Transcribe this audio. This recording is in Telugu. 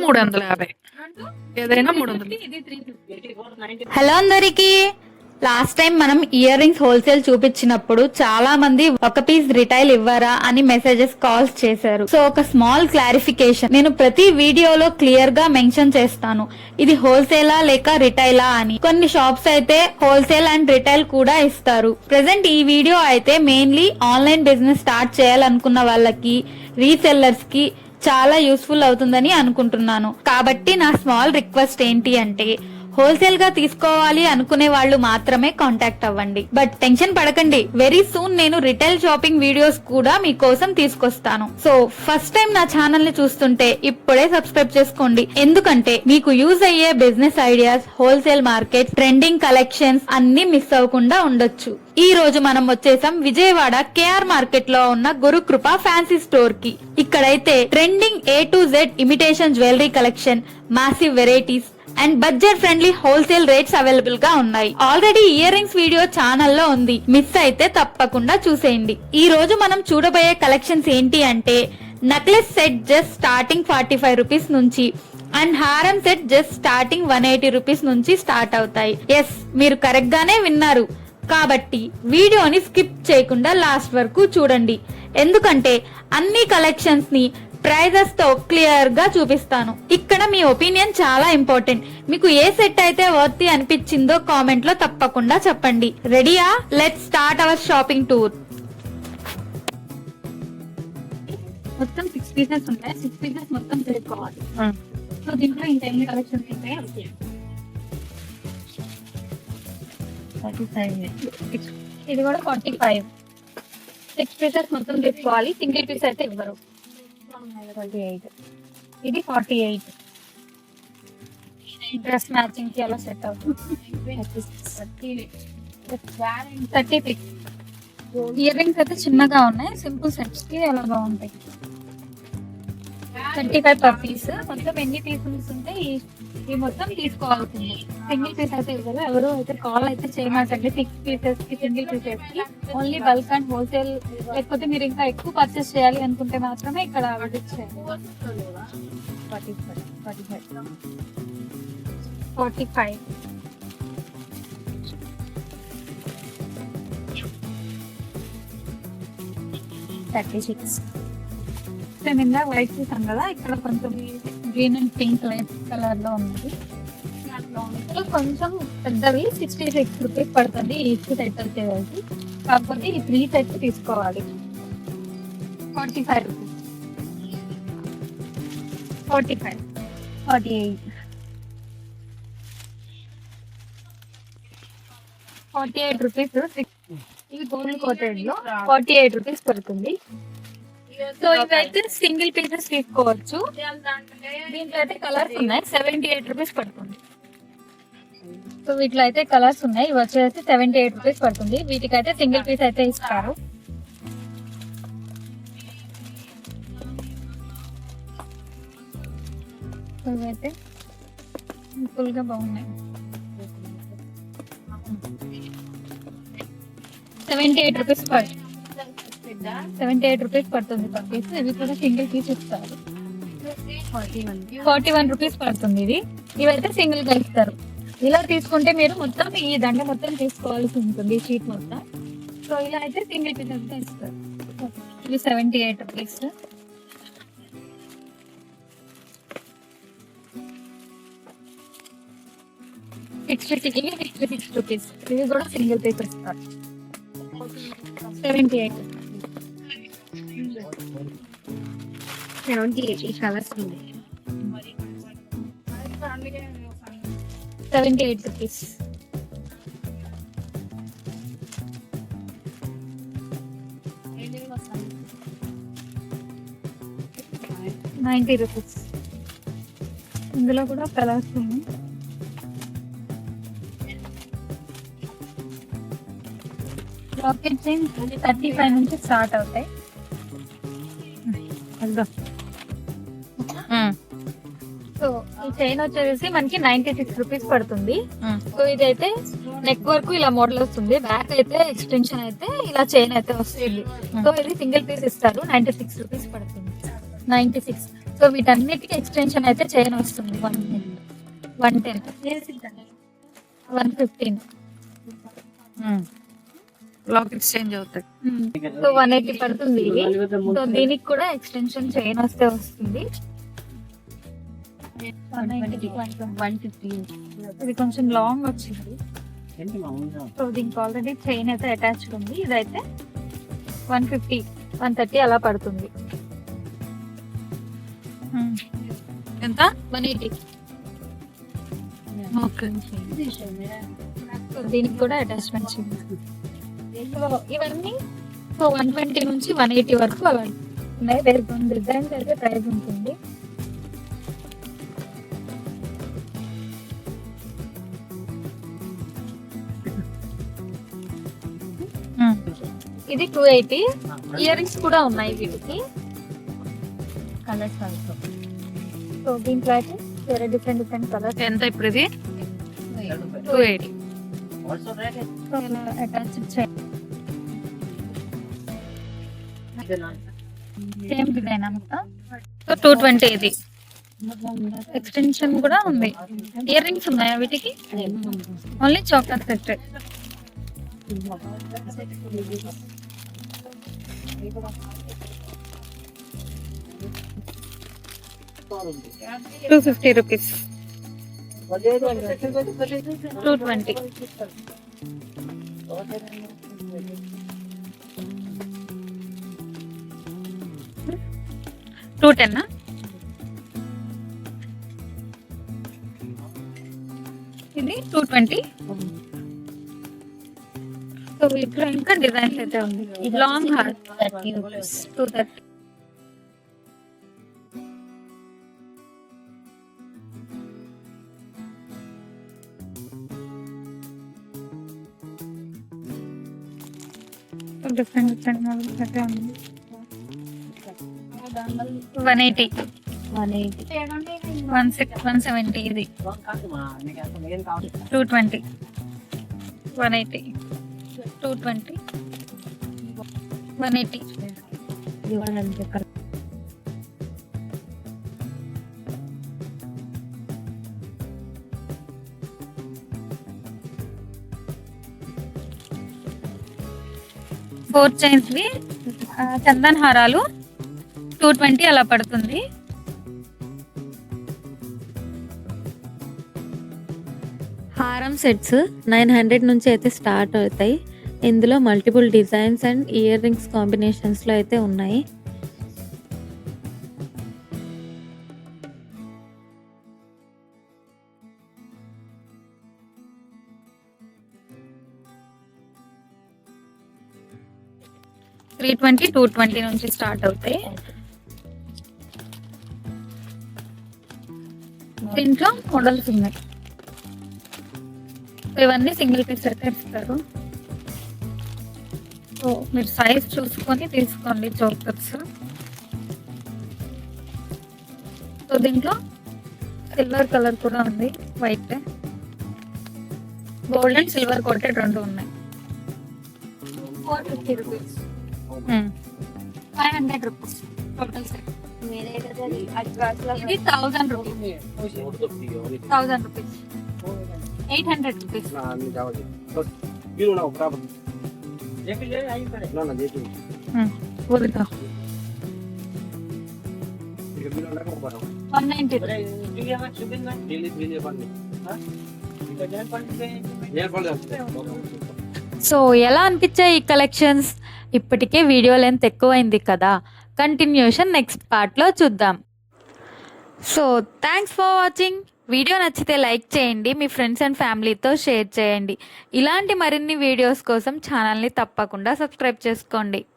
350, ఏదైనా 300. హలో అందరికి, లాస్ట్ టైం మనం ఇయర్ రింగ్స్ హోల్సేల్ చూపించినప్పుడు చాలా మంది ఒక పీస్ రిటైల్ ఇవ్వరా అని మెసేజెస్ కాల్స్ చేశారు. సో ఒక స్మాల్ క్లారిఫికేషన్, నేను ప్రతి వీడియోలో క్లియర్ గా మెన్షన్ చేస్తాను ఇది హోల్సేలా లేక రిటైలా అని. కొన్ని షాప్స్ అయితే హోల్సేల్ అండ్ రిటైల్ కూడా ఇస్తారు. ప్రెసెంట్ ఈ వీడియో అయితే మెయిన్లీ ఆన్లైన్ బిజినెస్ స్టార్ట్ చేయాలనుకున్న వాళ్ళకి, రీసెల్లర్స్ కి చాలా యూస్ఫుల్ అవుతుందని అనుకుంటున్నాను. కాబట్టి నా స్మాల్ రిక్వెస్ట్ ఏంటి అంటే, హోల్సేల్ గా తీసుకోవాలి అనుకునే వాళ్ళు మాత్రమే కాంటాక్ట్ అవ్వండి. బట్ టెన్షన్ పడకండి, వెరీ సూన్ నేను రిటైల్ షాపింగ్ వీడియోస్ కూడా మీకోసం తీసుకొస్తాను. సో ఫస్ట్ టైం నా ఛానల్ ని చూస్తుంటే ఇప్పుడే సబ్స్క్రైబ్ చేసుకోండి, ఎందుకంటే మీకు యూజ్ అయ్యే business ideas, wholesale market, trending collections అన్ని మిస్ అవ్వకుండా ఉండొచ్చు. ఈ రోజు మనం వచ్చేసాం విజయవాడ కేఆర్ మార్కెట్ లో ఉన్న గురుకృప ఫ్యాన్సీ స్టోర్ కి. ఇక్కడైతే trending A to Z imitation jewellery collection, massive varieties and budget friendly wholesale rates available గా ఉన్నాయి. ఆల్రెడీ ఇయర్ రింగ్స్ వీడియో ఛానల్లో ఉంది, మిస్ అయితే తప్పకుండా చూసేయండి. ఈ రోజు మనం చూడబోయే కలెక్షన్స్ ఏంటి అంటే, necklace set just starting 45 rupees నుంచి అండ్ హారం సెట్ జస్ట్ స్టార్టింగ్ 180 రూపీస్ నుంచి స్టార్ట్ అవుతాయి. ఎస్, మీరు కరెక్ట్ గానే విన్నారు. కాబట్టి వీడియోని స్కిప్ చేయకుండా లాస్ట్ వరకు చూడండి, ఎందుకంటే అన్ని కలెక్షన్స్ ని ప్రైజెస్ తో క్లియర్ గా చూపిస్తాను. ఇక్కడ మీ ఒపీనియన్ చాలా ఇంపార్టెంట్. మీకు ఏ సెట్ అయితే వర్తి అనిపించిందో కామెంట్ లో తప్పకుండా చెప్పండి. రెడీయా? Let's start our shopping tour. మొత్తం 6 పీసెస్ ఉంటాయి. 6 పీసెస్ మొత్తం తీసుకోవాలి. సో దీంట్లో ఇంకా ఎన్ని కలెక్షన్స్ ఉంటాయి? ఇది కూడా 45. 6 పీసెస్ మొత్తం తీసుకోవాలి, సింగిల్ పీస్ అయితే ఇవ్వరు. 28. ఇది 48. డ్రెస్ మ్యాచింగ్ కి అలా సెట్ అవుతుంది. 36. ఇయర్ రింగ్స్ అయితే చిన్నగా ఉన్నాయి, సింపుల్ సెట్స్ కి అలా బాగుంటాయి. 35 పర్ పీస్. మొత్తం ఎన్ని పీసెస్ ఉంటే ఈ మొత్తం తీసుకోవాల్సింది. సింగిల్ పీస్ అయితే ఇవ్వరు. ఎవరు అయితే కాల్ అయితే చేయమాటండి. 6 పీసెస్ కి, సింగిల్ పీసెస్ కి ఓన్లీ బల్క్ అండ్ హోల్సేల్, లేకపోతే మీరు ఇంకా ఎక్కువ పర్చేస్ చేయాలి అనుకుంటే మాత్రమే ఇక్కడ విజిట్ చేయండి. 45. 36. మేము ఇందాక వైట్ చూసాం కదా, ఇక్కడ కొంచెం green and pink light colour లో ఉన్నది. కొంచెం పెద్దవి 66 రూపీస్ పడుతుంది ఈచ్ సెట్ వచ్చేసి. కాకపోతే ఈ 3 సెట్స్ తీసుకోవాలి. 45 రూపీస్. 45. 48. 48 రూపీస్. ఇవి గోల్డ్ కోటెడ్ లో 48 రూపీస్ పడుతుంది. సో ఇవైతే సింగిల్ పీసెస్ తీసుకోవచ్చు. దీంట్లో అయితే కలర్స్ ఉన్నాయి. 78 రూపీస్ పడుతుంది. సో వీటిలో అయితే కలర్స్ ఉన్నాయి. ఇవి వచ్చేసి 78 రూపీస్ పడుతుంది. వీటికైతే సింగిల్ పీస్ అయితే ఇస్తారు. ఇవైతే సింపుల్ గా బాగున్నాయి. 78 రూపీస్ పడుతుంది. 78 రూపీస్ పడుతుంది పర్ పీస్. ఇవి కూడా సింగిల్ పీస్ ఇస్తారు. 41 రూపీస్ పడుతుంది ఇది. ఇవైతే సింగిల్ గా ఇస్తారు. ఇలా తీసుకుంటే మీరు మొత్తం ఈ దండ మొత్తం తీసుకోవాల్సి ఉంటుంది, షీట్ మొత్తం. సో ఇలా అయితే సింగిల్ పీస్ అయితే ఇస్తారు. ఇవి 78 రూపీస్. ఇవి 66 రూపీస్. ఇవి కూడా సింగిల్ పీస్ ఇస్తారు. 78. 78 కలర్స్ ఉన్నాయి. 78 రూపీస్. 90 రూపీస్. ఇందులో కూడా కలర్స్ ఉన్నాయి. రాకెట్ చైన్ 35 నుంచి స్టార్ట్ అవుతాయి. సో ఈ చైన్ వచ్చేసి మనకి 96 రూపీస్ పడుతుంది. సో ఇదైతే నెక్ వరకు ఇలా మోడల్ వస్తుంది. బ్యాక్ అయితే ఎక్స్టెన్షన్ అయితే ఇలా చైన్ అయితే వస్తుంది. సో ఇది సింగిల్ పీస్ ఇస్తారు. 96 రూపీస్ పడుతుంది. 96. సో వీటన్నిటికీ ఎక్స్టెన్షన్ అయితే చైన్ వస్తుంది 110 115 లాకెట్స్ చేంజ్ అవుతాయి. సో 180 పడుతుంది ఇది. సో దీనికి కూడా ఎక్స్టెన్షన్ చైన్ వస్తే వస్తుంది. 190, 150. ఇది కొంచెం లాంగ్ వచ్చింది. సో దీనికి ఆల్రెడీ చైన్ అయితే అటాచ్డ్ ఉంది. ఇదైతే 150, 130 అలా పడుతుంది. ఎంత? 180. ఓకే. సో దీనికి కూడా అటాచ్మెంట్ ఉంది. సో ఇవన్నీ సో 120 నుంచి 180 వరకు అలా ఉన్నాయి. వేరే కొన్ని డిజైన్స్ అయితే ప్రైస్ ఉంటుంది. ఇది 280. ఇయర్ రింగ్స్ కూడా ఉన్నాయి వీటికి కలర్స్ ఆల్సో. సో దీంట్లో అయితే వేరే డిఫరెంట్ కలర్స్. ఎంత ఇప్పుడు ఇది? 280. సో ఇలా అటాచ్డ్ చైన్ సేమ్ డిజైన్ అంతా. సో 220 ఇది. ఎక్స్టెన్షన్ కూడా ఉంది. ఇయర్ రింగ్స్ ఉన్నాయా వీటికి? Only chocolate set. ₹250. 220. 210. ఇది 220. సో వీటిలో ఇంకా డిజైన్స్ అయితే ఉంది. Long heart 230. డిఫరెంట్ మోడల్స్ అయితే ఉంది. 180, 170 ఇది. 220, 180, 220, 180. ఫోర్ చైన్స్ చందన్ హారాలు 220 అలా పడుతుంది. హారం సెట్స్ 900 నుంచి అయితే స్టార్ట్ అవుతాయి. ఇందులో multiple designs and earrings కాంబినేషన్స్లో అయితే ఉన్నాయి. $320, $220 నుంచి స్టార్ట్ అవుతాయి. దీంట్లో మోడల్స్ ఉన్నాయి. ఇవన్నీ సింగిల్ పీస్ అయితే ఇస్తారు. సో మీరు సైజ్ చూసుకొని తీసుకోండి చోకర్స్. సో దీంట్లో సిల్వర్ కలర్ కూడా ఉంది, white, gold and silver coated రెండు ఉన్నాయి. ₹450. 500 రూపీస్ టోటల్ సెట్. ఇది 1000 రూపీస్. 1000 రూపీస్. 800 రూపీస్. వదిగా 190. సో ఎలా అనిపించాయి ఈ కలెక్షన్స్? ఇప్పటికే వీడియో లెంత్ ఎక్కువైంది కదా, కంటిన్యూషన్ నెక్స్ట్ పార్ట్లో చూద్దాం. So thanks for watching. Video నచ్చితే లైక్ చేయండి, మీ ఫ్రెండ్స్ అండ్ ఫ్యామిలీతో షేర్ చేయండి. ఇలాంటి మరిన్ని వీడియోస్ కోసం ఛానల్ని తప్పకుండా సబ్స్క్రైబ్ చేసుకోండి.